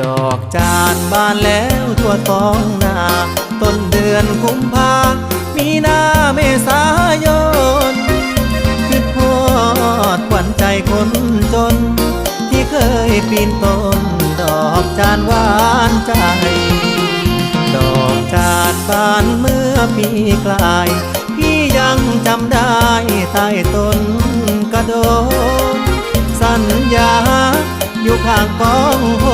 ดอกจานบานแล้วทั่วท้องนาต้นเดือนกุมภามีนาเมษายนคิดฮอดขวัญใจคนจนที่เคยปีนต้นดอกจานหวานใจดอกจานบานเมื่อปีกลายพี่ยังจำได้ใต้ต้นกระโดนสัญญาอยู่ข้างกองโห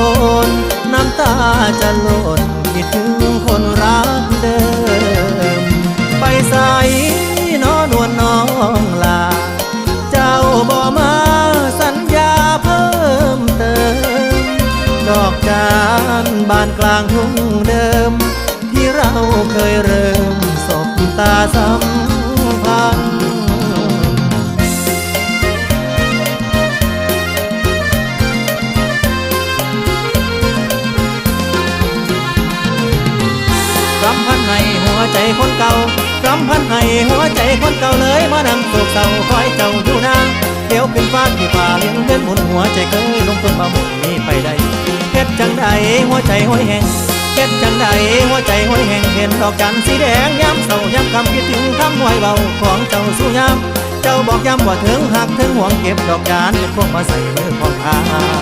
นน้ำตาจะหล่นคิดถึงคนรักเดิมไปใส่นอนวลน้องลาเจ้าบ่มาสัญญาเพิ่มเติมดอกจานบานกลางทุ่งเดิมที่เราเคยเริ่มสบตาสัมพันธ์รำพันให้หัวใจคนเก่ารำพันให้หัวใจคนเก่าเลยมานั่งโศกเศร้าคอยเจ้าอยู่นางเดี๋ยวขึ้นฟ้าที่ป่าเลี้ยงเดินหมุนหัวใจเคยลงทุนมาหมุนนี้ไปได้เฮ็ดจังใดหัวใจห้อยแห้งเฮ็ดจังใดหัวใจห้อยแห้งเห็นดอกจันทร์สีแดงย้ำเศร้าย้ำคำคิดถึงคำห้อยเบาของเจ้าสู่ย้ำเจ้าบอกย้ำว่าถึงหักถึงห่วงเก็บดอกจานเป็นพวกมาใส่มือของข้า